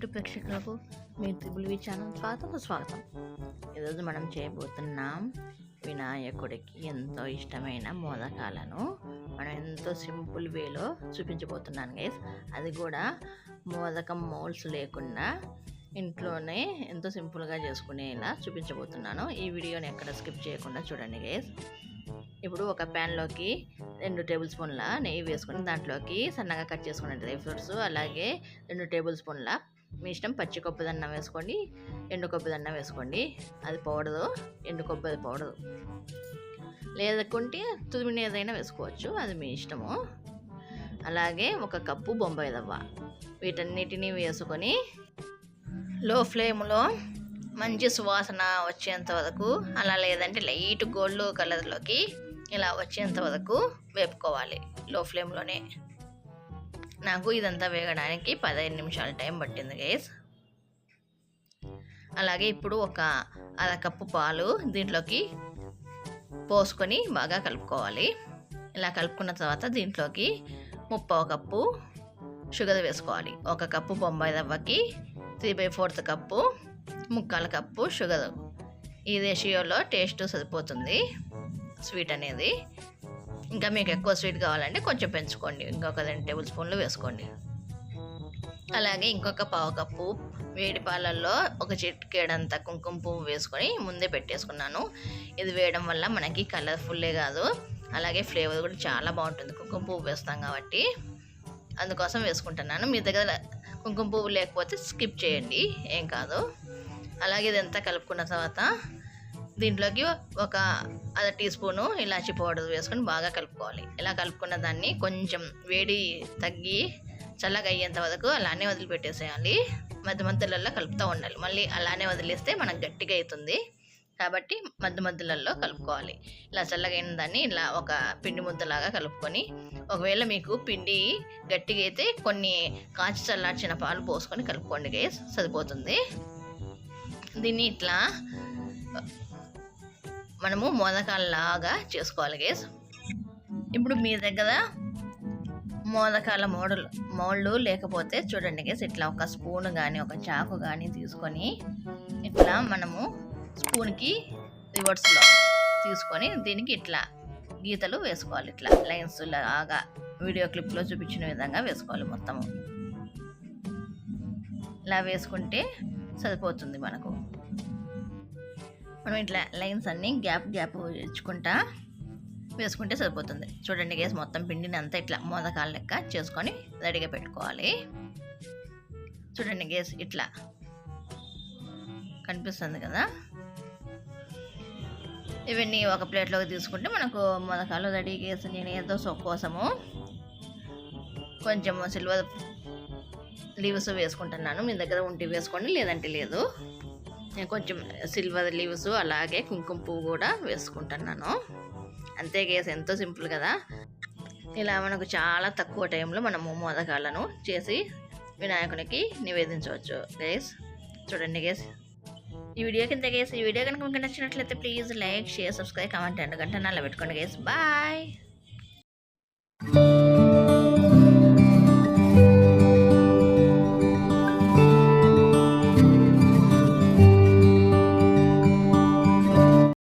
YouTube ప్రేక్షకులకు మీ triple channel స్వాగతం. ఈరోజు మనం చేయబోతున్నాం వినాయకుడికి ఎంతో ఇష్టమైన మోదకాలను మనం ఎంతో సింపుల్ వేలో చూపించబోతున్నాను గైస్. అది కూడా మోదకం మోల్డ్స్ లేకుండా ఇంట్లోనే ఎంతో సింపుల్గా చేసుకునేలా చూపించబోతున్నాను. ఈ వీడియోని ఎక్కడ స్కిప్ చేయకుండా చూడండి గైస్. ఇప్పుడు ఒక ప్యాన్లోకి 2 టేబుల్ స్పూన్ల నెయ్యి వేసుకొని దాంట్లోకి సన్నగా కట్ చేసుకున్న డ్రై ఫ్రూట్స్, అలాగే 2 టేబుల్ స్పూన్ల మీ ఇష్టం పచ్చి కొబ్బరి దండం వేసుకోండి, ఎండు కొబ్బరి దండం వేసుకోండి. అది పౌడరు, ఎండు కొబ్బరి పౌడరు, లేదనుకుంటే తురిమిన ఏదైనా వేసుకోవచ్చు, అది మీ ఇష్టము. అలాగే 1 కప్పు బొంబాయి రవ్వ. వీటన్నిటినీ వేసుకొని లో ఫ్లేమ్లో మంచి సువాసన వచ్చేంత వరకు, అలా లేదంటే లైట్ గోల్డ్ కలర్లోకి ఇలా వచ్చేంత వరకు వేపుకోవాలి లో ఫ్లేమ్లోనే. నాకు ఇదంతా వేగడానికి 15 నిమిషాల టైం పట్టింది గైస్. అలాగే ఇప్పుడు 1/2 కప్పు పాలు దీంట్లోకి పోసుకొని బాగా కలుపుకోవాలి. ఇలా కలుపుకున్న తర్వాత దీంట్లోకి 3/4 కప్పు షుగర్ వేసుకోవాలి. 1 కప్పు బొంబాయి రవ్వకి 3/4 కప్పు, 1/4 కప్పు షుగర్. ఈ రేషియోలో టేస్ట్ సరిపోతుంది స్వీట్ అనేది. ఇంకా మీకు ఎక్కువ స్వీట్ కావాలంటే కొంచెం పెంచుకోండి, ఇంకొక 2 టేబుల్ స్పూన్లు వేసుకోండి. అలాగే ఇంకొక 1/4 కప్పు వేడి పాలల్లో 1 చిటికెడంత కుంకుమ పువ్వు వేసుకొని ముందే పెట్టేసుకున్నాను. ఇది వేయడం వల్ల మనకి కలర్ఫుల్లే కాదు, అలాగే ఫ్లేవర్ కూడా చాలా బాగుంటుంది. కుంకుమ పువ్వు వేస్తాం కాబట్టి అందుకోసం వేసుకుంటున్నాను. మీ దగ్గర కుంకుమ పువ్వు లేకపోతే స్కిప్ చేయండి, ఏం కాదు. అలాగే ఇదంతా కలుపుకున్న తర్వాత దీంట్లోకి 1/2 టీ స్పూను ఇలాచీ పౌడర్ వేసుకొని బాగా కలుపుకోవాలి. ఇలా కలుపుకున్న దాన్ని కొంచెం వేడి తగ్గి చల్లగా అయ్యేంత వరకు అలానే వదిలిపెట్టేసేయాలి. మధ్య మధ్యలలో కలుపుతూ ఉండాలి. మళ్ళీ అలానే వదిలేస్తే మనకు గట్టిగా అవుతుంది కాబట్టి మధ్య మధ్యలలో కలుపుకోవాలి. ఇలా చల్లగా అయిన దాన్ని ఇలా ఒక పిండి ముద్దలాగా కలుపుకొని, ఒకవేళ మీకు పిండి గట్టిగా అయితే కొన్ని కాచి చల్లార్చిన పాలు పోసుకొని కలుపుకోండి గైస్, సరిపోతుంది. దీన్ని ఇట్లా మనము మోదకాలలాగా చేసుకోవాలి గైస్. ఇప్పుడు మీ దగ్గర మోదకాల మోల్డ్ లేకపోతే చూడండి గైస్, ఇట్లా 1 స్పూన్ కానీ 1 చాకు కానీ తీసుకొని ఇట్లా మనము స్పూన్కి రివర్స్లో తీసుకొని దీనికి ఇట్లా గీతలు వేసుకోవాలి. ఇట్లా లైన్స్ లాగా వీడియో క్లిప్లో చూపించిన విధంగా వేసుకోవాలి. మొత్తము ఇలా వేసుకుంటే సరిపోతుంది మనకు. మనం ఇట్లా లైన్స్ అన్నీ గ్యాప్ ఇచ్చుకుంటా వేసుకుంటే సరిపోతుంది. చూడండి గేస్, మొత్తం పిండిని అంతా ఇట్లా మోదకాల లెక్క చేసుకొని రెడీగా పెట్టుకోవాలి. చూడండి గేస్, ఇట్లా కనిపిస్తుంది కదా. ఇవన్నీ ఒక ప్లేట్లోకి తీసుకుంటే మనకు మోదకాలు రెడీ. గేస్ నేను ఏదో కోసము కొంచెం సిల్వర్ లీవ్స్ వేసుకుంటున్నాను. మీ దగ్గర ఉంటే వేసుకోండి, లేదంటే లేదు. నేను కొంచెం సిల్వర్ లీవ్స్ అలాగే కుంకుమ పువ్వు కూడా వేసుకుంటున్నాను. అంతే గేస్, ఎంతో సింపుల్ కదా. ఇలా మనకు చాలా తక్కువ టైంలో మనము మోదకాలను చేసి వినాయకునికి నివేదించవచ్చు గేస్. చూడండి గేస్, ఈ వీడియో కింద గేస్, ఈ వీడియో కనుక మీకు నచ్చినట్లయితే please like, share, subscribe, comment and గంట నల్ల పెట్టుకోండి గేస్. బాయ్.